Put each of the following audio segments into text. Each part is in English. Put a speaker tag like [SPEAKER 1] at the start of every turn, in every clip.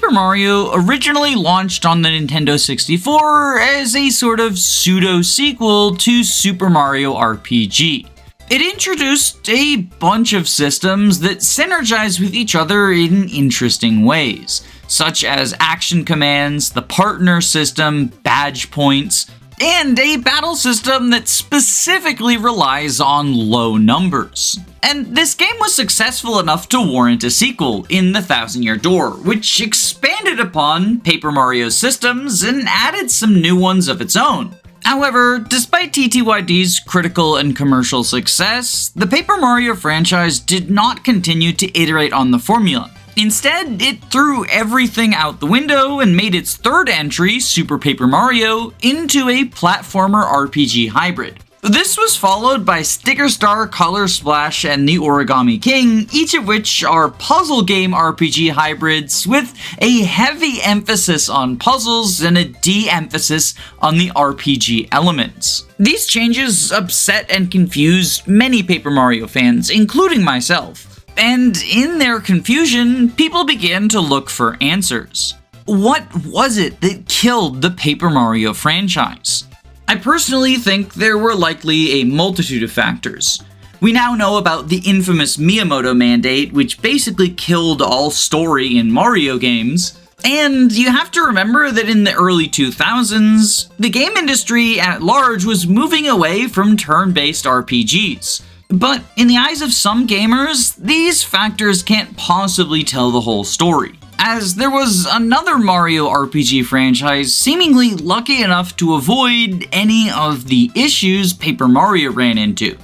[SPEAKER 1] Paper Mario originally launched on the Nintendo 64 as a sort of pseudo-sequel to Super Mario RPG. It introduced a bunch of systems that synergize with each other in interesting ways, such as action commands, the partner system, badge points, and a battle system that specifically relies on low numbers. And this game was successful enough to warrant a sequel in The Thousand Year Door, which expanded upon Paper Mario's systems and added some new ones of its own. However, despite TTYD's critical and commercial success, the Paper Mario franchise did not continue to iterate on the formula. Instead, it threw everything out the window and made its third entry, Super Paper Mario, into a platformer RPG hybrid. This was followed by Sticker Star, Color Splash, and the Origami King, each of which are puzzle game RPG hybrids with a heavy emphasis on puzzles and a de-emphasis on the RPG elements. These changes upset and confused many Paper Mario fans, including myself. And in their confusion, people began to look for answers. What was it that killed the Paper Mario franchise? I personally think there were likely a multitude of factors. We now know about the infamous Miyamoto mandate, which basically killed all story in Mario games. And you have to remember that in the early 2000s, the game industry at large was moving away from turn-based RPGs. But in the eyes of some gamers, these factors can't possibly tell the whole story, as there was another Mario RPG franchise seemingly lucky enough to avoid any of the issues Paper Mario ran into,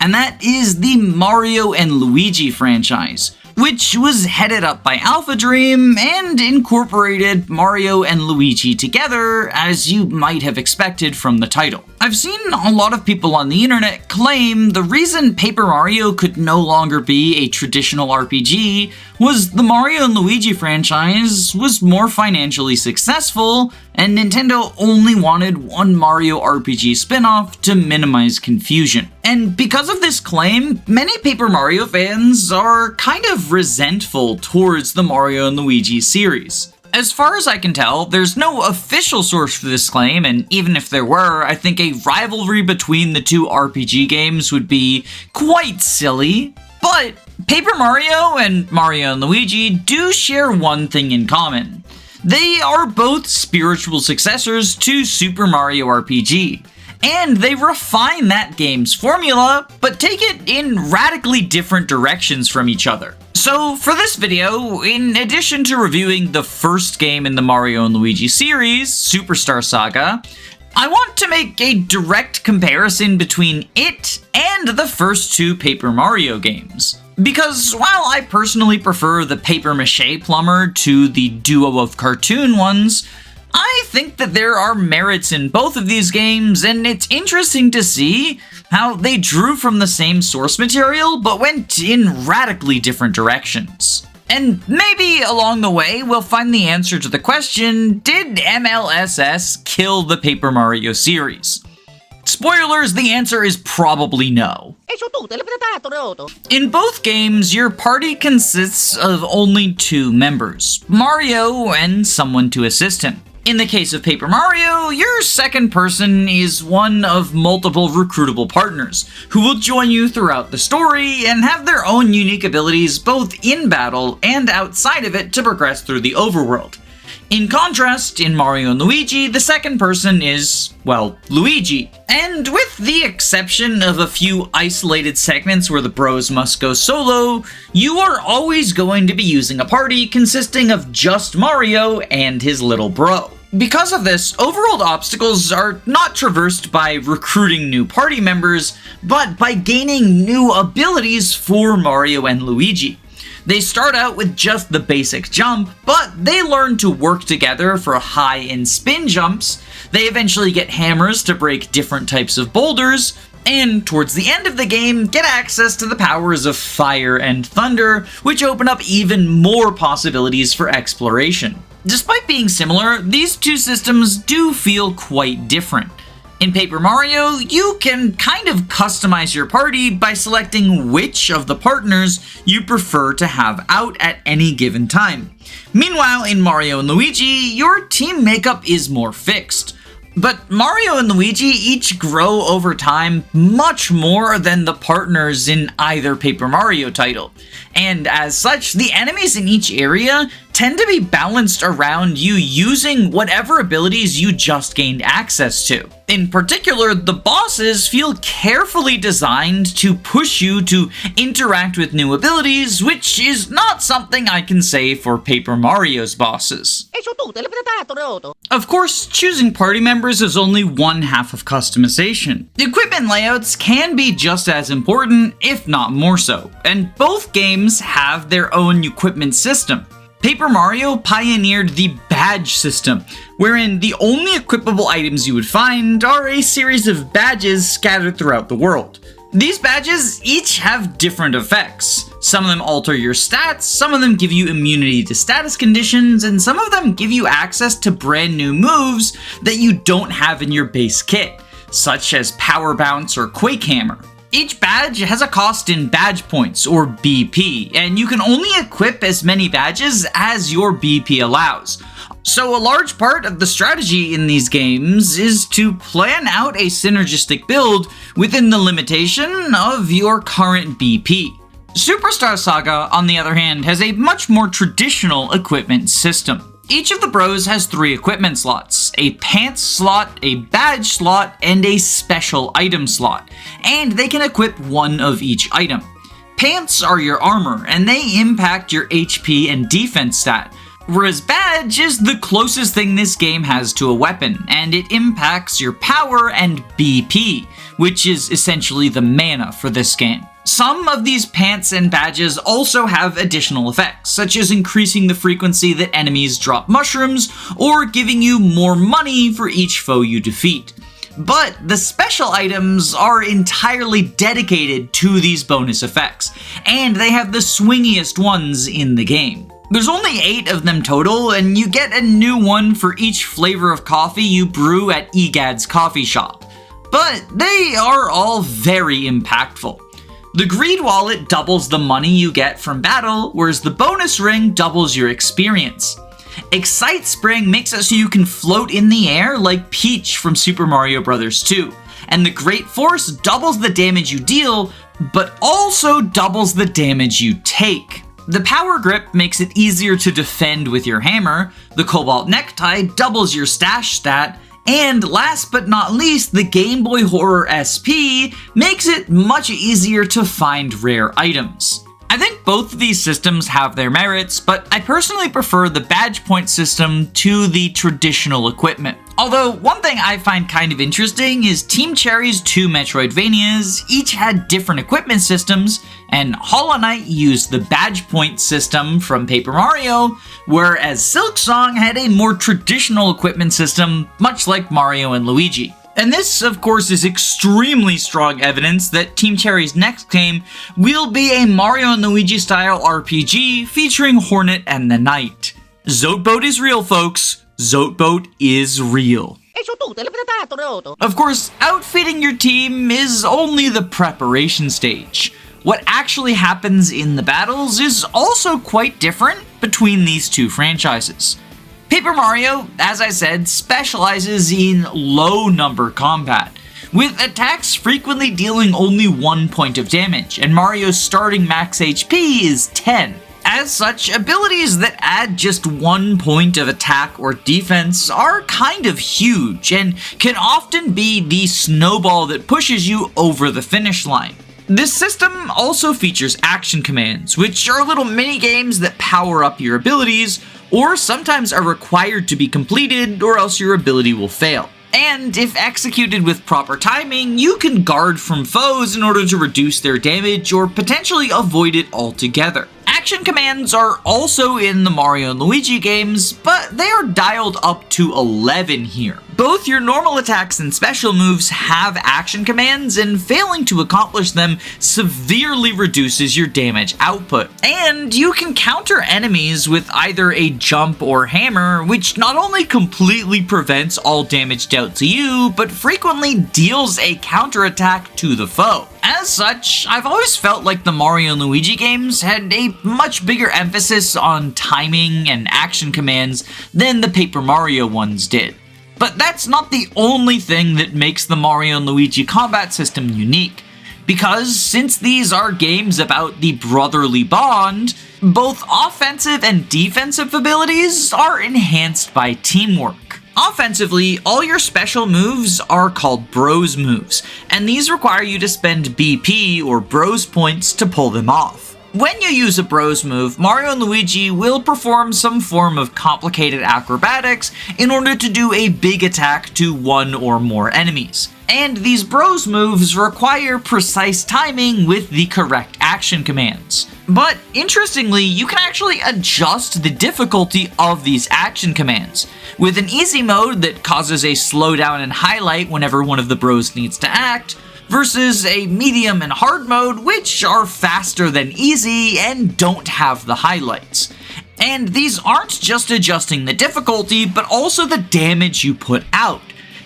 [SPEAKER 1] and that is the Mario and Luigi franchise, which was headed up by Alpha Dream and incorporated Mario and Luigi together, as you might have expected from the title. I've seen a lot of people on the internet claim the reason Paper Mario could no longer be a traditional RPG was the Mario and Luigi franchise was more financially successful, and Nintendo only wanted one Mario RPG spin-off to minimize confusion. And because of this claim, many Paper Mario fans are kind of resentful towards the Mario and Luigi series. As far as I can tell, there's no official source for this claim, and even if there were, I think a rivalry between the two RPG games would be quite silly. But Paper Mario and Mario and Luigi do share one thing in common. They are both spiritual successors to Super Mario RPG, and they refine that game's formula, but take it in radically different directions from each other. So for this video, in addition to reviewing the first game in the Mario and Luigi series, Superstar Saga, I want to make a direct comparison between it and the first two Paper Mario games. Because while I personally prefer the Paper Mache plumber to the duo of cartoon ones, I think that there are merits in both of these games, and it's interesting to see how they drew from the same source material but went in radically different directions. And maybe along the way we'll find the answer to the question, did MLSS kill the Paper Mario series? Spoilers, the answer is probably no. In both games, your party consists of only two members, Mario and someone to assist him. In the case of Paper Mario, your second person is one of multiple recruitable partners, who will join you throughout the story and have their own unique abilities both in battle and outside of it to progress through the overworld. In contrast, in Mario and Luigi, the second person is, well, Luigi. And with the exception of a few isolated segments where the bros must go solo, you are always going to be using a party consisting of just Mario and his little bro. Because of this, overworld obstacles are not traversed by recruiting new party members, but by gaining new abilities for Mario and Luigi. They start out with just the basic jump, but they learn to work together for high and spin jumps. They eventually get hammers to break different types of boulders, and towards the end of the game, get access to the powers of fire and thunder, which open up even more possibilities for exploration. Despite being similar, these two systems do feel quite different. In Paper Mario, you can kind of customize your party by selecting which of the partners you prefer to have out at any given time. Meanwhile, in Mario and Luigi, your team makeup is more fixed. But Mario and Luigi each grow over time much more than the partners in either Paper Mario title. And as such, the enemies in each area tend to be balanced around you using whatever abilities you just gained access to. In particular, the bosses feel carefully designed to push you to interact with new abilities, which is not something I can say for Paper Mario's bosses. Of course, choosing party members is only one half of customization. The equipment layouts can be just as important, if not more so, and both games have their own equipment system. Paper Mario pioneered the badge system, wherein the only equipable items you would find are a series of badges scattered throughout the world. These badges each have different effects. Some of them alter your stats, some of them give you immunity to status conditions, and some of them give you access to brand new moves that you don't have in your base kit, such as Power Bounce or Quake Hammer. Each badge has a cost in badge points, or BP, and you can only equip as many badges as your BP allows. So a large part of the strategy in these games is to plan out a synergistic build within the limitation of your current BP. Superstar Saga, on the other hand, has a much more traditional equipment system. Each of the bros has 3 equipment slots, a pants slot, a badge slot, and a special item slot, and they can equip one of each item. Pants are your armor, and they impact your HP and defense stat, whereas badge is the closest thing this game has to a weapon, and it impacts your power and BP, which is essentially the mana for this game. Some of these pants and badges also have additional effects, such as increasing the frequency that enemies drop mushrooms, or giving you more money for each foe you defeat. But the special items are entirely dedicated to these bonus effects, and they have the swingiest ones in the game. There's only 8 of them total, and you get a new one for each flavor of coffee you brew at EGAD's coffee shop. But they are all very impactful. The Greed Wallet doubles the money you get from battle, whereas the bonus ring doubles your experience. Excite Spring makes it so you can float in the air like Peach from Super Mario Bros. 2, and the Great Force doubles the damage you deal, but also doubles the damage you take. The Power Grip makes it easier to defend with your hammer, the Cobalt Necktie doubles your stash stat, and last but not least, the Game Boy Horror SP makes it much easier to find rare items. I think both of these systems have their merits, but I personally prefer the badge point system to the traditional equipment. Although, one thing I find kind of interesting is Team Cherry's 2 Metroidvanias each had different equipment systems, and Hollow Knight used the badge point system from Paper Mario, whereas Silksong had a more traditional equipment system, much like Mario and Luigi. And this, of course, is extremely strong evidence that Team Cherry's next game will be a Mario and Luigi style RPG featuring Hornet and the Knight. Zoatboat is real, folks. Zoatboat is real. Of course, outfitting your team is only the preparation stage. What actually happens in the battles is also quite different between these two franchises. Paper Mario, as I said, specializes in low number combat, with attacks frequently dealing only 1 point of damage, and Mario's starting max HP is 10. As such, abilities that add just 1 point of attack or defense are kind of huge, and can often be the snowball that pushes you over the finish line. This system also features action commands, which are little mini-games that power up your abilities, or sometimes are required to be completed, or else your ability will fail. And if executed with proper timing, you can guard from foes in order to reduce their damage or potentially avoid it altogether. Action commands are also in the Mario and Luigi games, but they are dialed up to 11 here. Both your normal attacks and special moves have action commands, and failing to accomplish them severely reduces your damage output. And you can counter enemies with either a jump or hammer, which not only completely prevents all damage dealt to you, but frequently deals a counterattack to the foe. As such, I've always felt like the Mario and Luigi games had a much bigger emphasis on timing and action commands than the Paper Mario ones did. But that's not the only thing that makes the Mario and Luigi combat system unique, because since these are games about the brotherly bond, both offensive and defensive abilities are enhanced by teamwork. Offensively, all your special moves are called Bros moves, and these require you to spend BP or Bros points to pull them off. When you use a Bros move, Mario and Luigi will perform some form of complicated acrobatics in order to do a big attack to one or more enemies. And these Bros moves require precise timing with the correct action commands. But interestingly, you can actually adjust the difficulty of these action commands, with an easy mode that causes a slowdown and highlight whenever one of the Bros needs to act, versus a medium and hard mode, which are faster than easy and don't have the highlights. And these aren't just adjusting the difficulty, but also the damage you put out.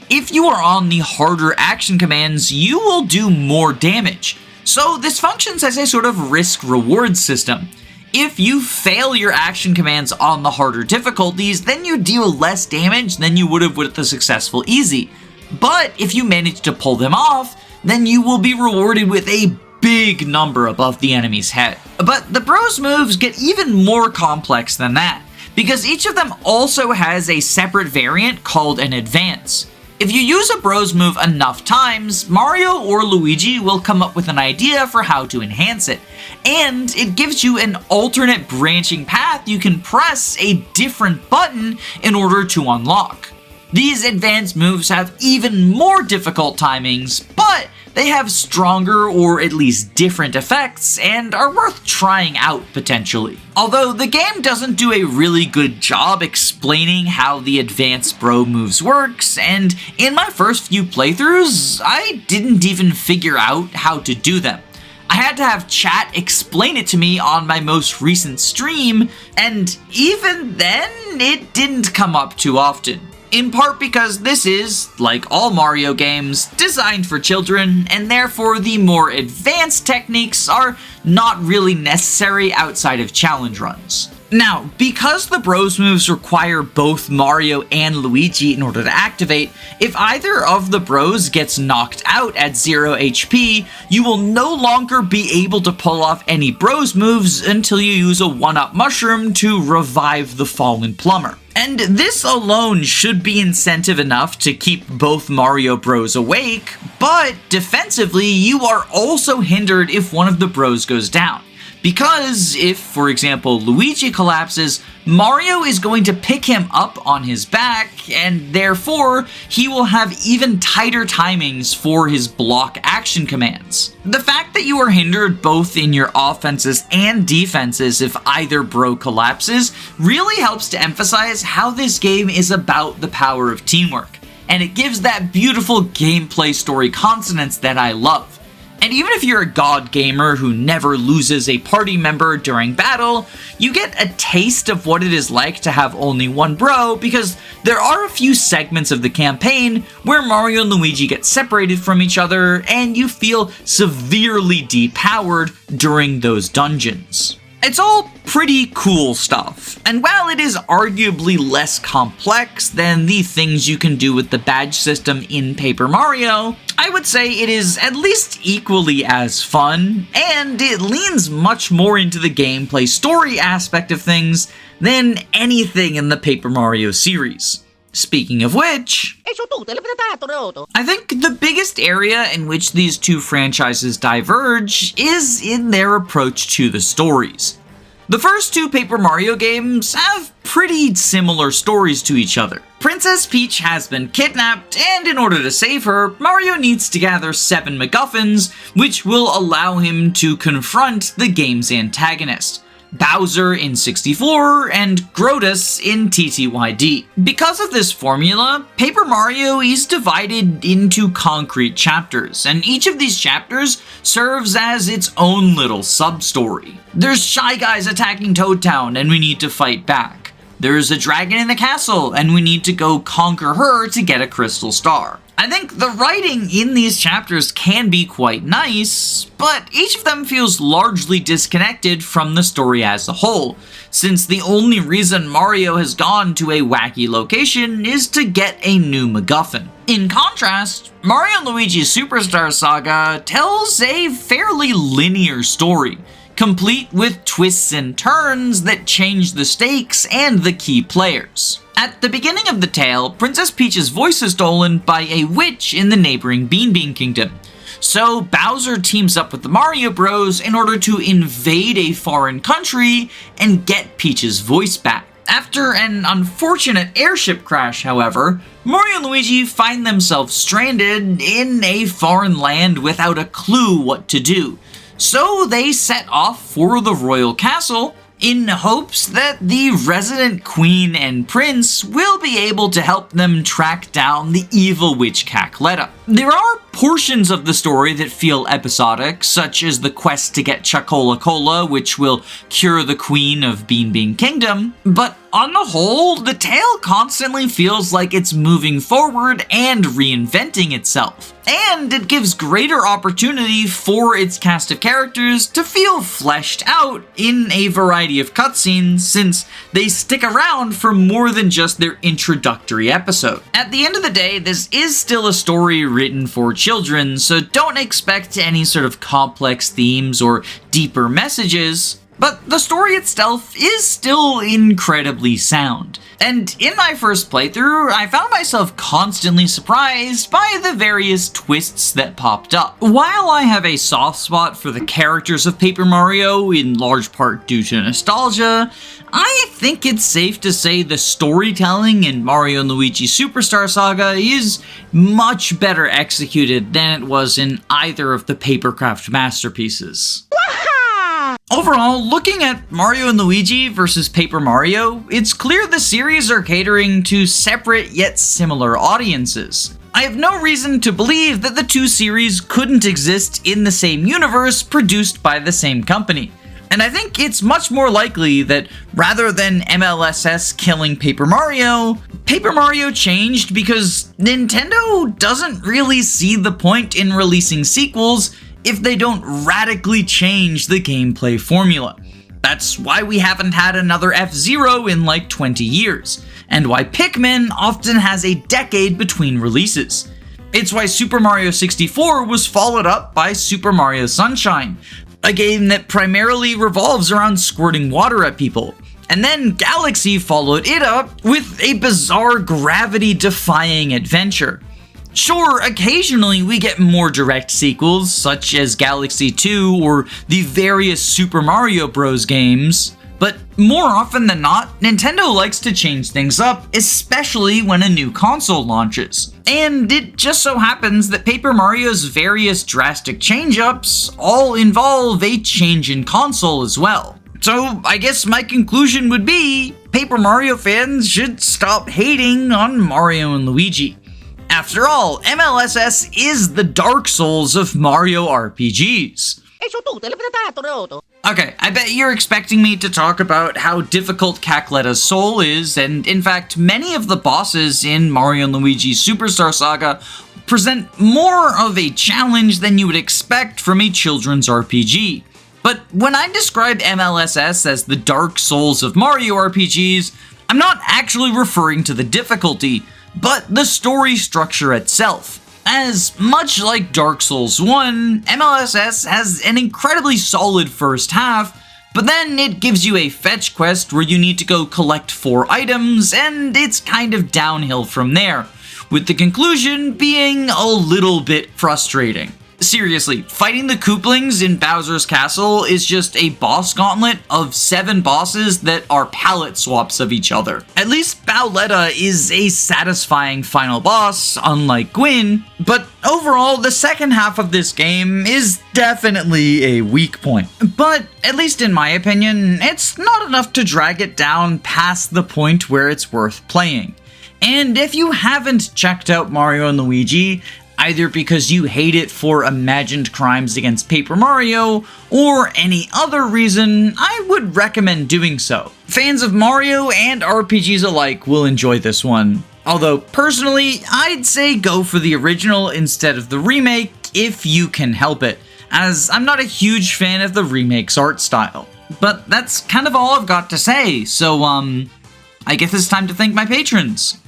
[SPEAKER 1] If you are on the harder action commands, you will do more damage. So this functions as a sort of risk-reward system. If you fail your action commands on the harder difficulties, then you deal less damage than you would have with the successful easy. But if you manage to pull them off, then you will be rewarded with a big number above the enemy's head. But the Bros moves get even more complex than that, because each of them also has a separate variant called an advance. If you use a Bros move enough times, Mario or Luigi will come up with an idea for how to enhance it, and it gives you an alternate branching path you can press a different button in order to unlock. These advanced moves have even more difficult timings, but they have stronger or at least different effects and are worth trying out potentially. Although the game doesn't do a really good job explaining how the advanced Bro moves works, and in my first few playthroughs, I didn't even figure out how to do them. I had to have chat explain it to me on my most recent stream, and even then, it didn't come up too often. In part because this is, like all Mario games, designed for children, and therefore the more advanced techniques are not really necessary outside of challenge runs. Now, because the Bros moves require both Mario and Luigi in order to activate, if either of the Bros gets knocked out at 0 HP, you will no longer be able to pull off any Bros moves until you use a 1-up mushroom to revive the fallen plumber. And this alone should be incentive enough to keep both Mario Bros awake, but defensively, you are also hindered if one of the Bros goes down. Because if, for example, Luigi collapses, Mario is going to pick him up on his back, and therefore, he will have even tighter timings for his block action commands. The fact that you are hindered both in your offenses and defenses if either Bro collapses really helps to emphasize how this game is about the power of teamwork, and it gives that beautiful gameplay story consonance that I love. And even if you're a god gamer who never loses a party member during battle, you get a taste of what it is like to have only one Bro, because there are a few segments of the campaign where Mario and Luigi get separated from each other, and you feel severely depowered during those dungeons. It's all pretty cool stuff, and while it is arguably less complex than the things you can do with the badge system in Paper Mario, I would say it is at least equally as fun, and it leans much more into the gameplay story aspect of things than anything in the Paper Mario series. Speaking of which, I think the biggest area in which these two franchises diverge is in their approach to the stories. The first two Paper Mario games have pretty similar stories to each other. Princess Peach has been kidnapped, and in order to save her, Mario needs to gather 7 MacGuffins, which will allow him to confront the game's antagonist. Bowser in 64, and Grottus in TTYD. Because of this formula, Paper Mario is divided into concrete chapters, and each of these chapters serves as its own little sub-story. There's Shy Guys attacking Toad Town, and we need to fight back. There's a dragon in the castle, and we need to go conquer her to get a crystal star. I think the writing in these chapters can be quite nice, but each of them feels largely disconnected from the story as a whole, since the only reason Mario has gone to a wacky location is to get a new MacGuffin. In contrast, Mario and Luigi Superstar Saga tells a fairly linear story, complete with twists and turns that change the stakes and the key players. At the beginning of the tale, Princess Peach's voice is stolen by a witch in the neighboring Bean Bean Kingdom. So Bowser teams up with the Mario Bros in order to invade a foreign country and get Peach's voice back. After an unfortunate airship crash, however, Mario and Luigi find themselves stranded in a foreign land without a clue what to do. So they set off for the royal castle in hopes that the resident queen and prince will be able to help them track down the evil witch Cackletta. There are portions of the story that feel episodic, such as the quest to get Chocola Cola, which will cure the queen of Bean Bean Kingdom, but on the whole, the tale constantly feels like it's moving forward and reinventing itself. And it gives greater opportunity for its cast of characters to feel fleshed out in a variety of cutscenes, since they stick around for more than just their introductory episode. At the end of the day, this is still a story written for children, so don't expect any sort of complex themes or deeper messages. But the story itself is still incredibly sound. And in my first playthrough, I found myself constantly surprised by the various twists that popped up. While I have a soft spot for the characters of Paper Mario, in large part due to nostalgia, I think it's safe to say the storytelling in Mario and Luigi Superstar Saga is much better executed than it was in either of the Papercraft masterpieces. Overall, looking at Mario and Luigi versus Paper Mario, it's clear the series are catering to separate yet similar audiences. I have no reason to believe that the two series couldn't exist in the same universe produced by the same company. And I think it's much more likely that rather than MLSS killing Paper Mario changed because Nintendo doesn't really see the point in releasing sequels if they don't radically change the gameplay formula. That's why we haven't had another F-Zero in like 20 years, and why Pikmin often has a decade between releases. It's why Super Mario 64 was followed up by Super Mario Sunshine, a game that primarily revolves around squirting water at people. And then Galaxy followed it up with a bizarre gravity-defying adventure. Sure, occasionally we get more direct sequels, such as Galaxy 2 or the various Super Mario Bros. Games, but more often than not, Nintendo likes to change things up, especially when a new console launches. And it just so happens that Paper Mario's various drastic change-ups all involve a change in console as well. So I guess my conclusion would be, Paper Mario fans should stop hating on Mario and Luigi. After all, MLSS is the Dark Souls of Mario RPGs. Okay, I bet you're expecting me to talk about how difficult Cackletta's soul is, and in fact, many of the bosses in Mario and Luigi Superstar Saga present more of a challenge than you would expect from a children's RPG. But when I describe MLSS as the Dark Souls of Mario RPGs, I'm not actually referring to the difficulty, but the story structure itself. As much like Dark Souls 1, MLSS has an incredibly solid first half, but then it gives you a fetch quest where you need to go collect 4 items, and it's kind of downhill from there, with the conclusion being a little bit frustrating. Seriously, fighting the Kooplings in Bowser's Castle is just a boss gauntlet of 7 bosses that are palette swaps of each other. At least Bowletta is a satisfying final boss, unlike Gwyn, but overall, the second half of this game is definitely a weak point. But, at least in my opinion, it's not enough to drag it down past the point where it's worth playing. And if you haven't checked out Mario and Luigi, either because you hate it for imagined crimes against Paper Mario, or any other reason, I would recommend doing so. Fans of Mario and RPGs alike will enjoy this one. Although, personally, I'd say go for the original instead of the remake if you can help it, as I'm not a huge fan of the remake's art style. But that's kind of all I've got to say, so I guess it's time to thank my patrons.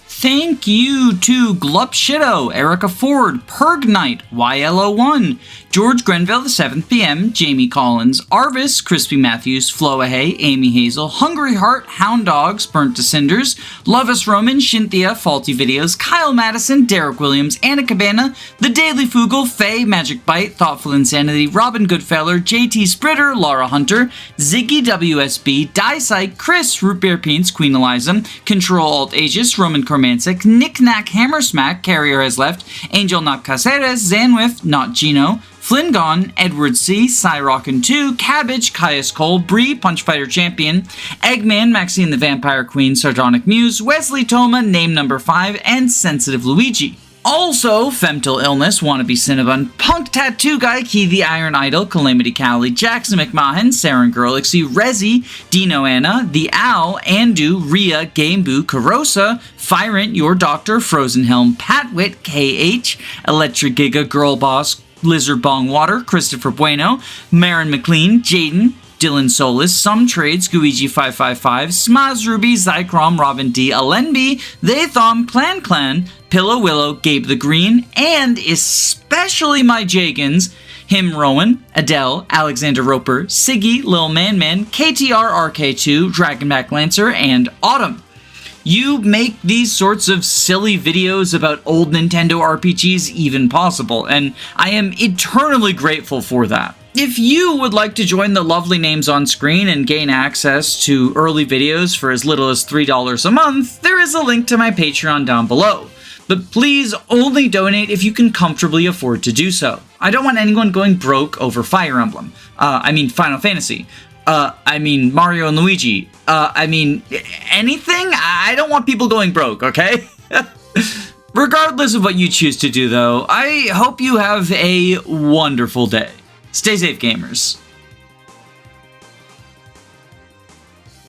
[SPEAKER 1] Thank you to Glupshido, Erica Ford, Perg Knight, YLO1, George Grenville, the 7th PM, Jamie Collins, Arvis, Crispy Matthews, Floahay, Amy Hazel, Hungry Heart, Hound Dogs, Burnt to Cinders, Lovis Roman, Shinthia, Faulty Videos, Kyle Madison, Derek Williams, Anna Cabana, The Daily Fugel, Faye, Magic Bite, Thoughtful Insanity, Robin Goodfeller, JT Spritter, Laura Hunter, Ziggy WSB, Dysike, Chris, Root Beer Peens, Queen Eliza, Control Alt Aegis, Roman Cormancic, Knick Knack Hammersmack, Carrier Has Left, Angel Not Caceres, Zanwiff, Not Gino, Flingon, Edward C, Cyrockin 2, Cabbage, Caius Cole, Bree, Punchfighter Champion, Eggman, Maxine the Vampire Queen, Sardonic Muse, Wesley Toma, Name Number 5, and Sensitive Luigi. Also, Femtal Illness, Wannabe Cinnabon, Punk Tattoo Guy, Key the Iron Idol, Calamity Callie, Jackson McMahon, Saren Girlixy, Rezi, Dino Anna, The Owl, Andu, Rhea, Gameboo, Carosa, Fyrant, Your Doctor, Frozen Helm, Patwit, KH, Electric Giga, Girl Boss, Lizard Bong Water, Christopher Bueno, Marin McLean, Jaden, Dylan Solis, Some Trades, Guiji555, Smaz Ruby, Zycrom, Robin D, Alenby, They Thom, Clan, Pillow Willow, Gabe the Green, and especially my Jagans, Him Rowan, Adele, Alexander Roper, Siggy, Lil Man Man, KTR RK2, Dragonback Lancer, and Autumn. You make these sorts of silly videos about old Nintendo RPGs even possible, and I am eternally grateful for that. If you would like to join the lovely names on screen and gain access to early videos for as little as $3 a month, there is a link to my Patreon down below. But please only donate if you can comfortably afford to do so. I don't want anyone going broke over Fire Emblem. Final Fantasy. Mario and Luigi. Anything? I don't want people going broke, okay? Regardless of what you choose to do, though, I hope you have a wonderful day. Stay safe, gamers.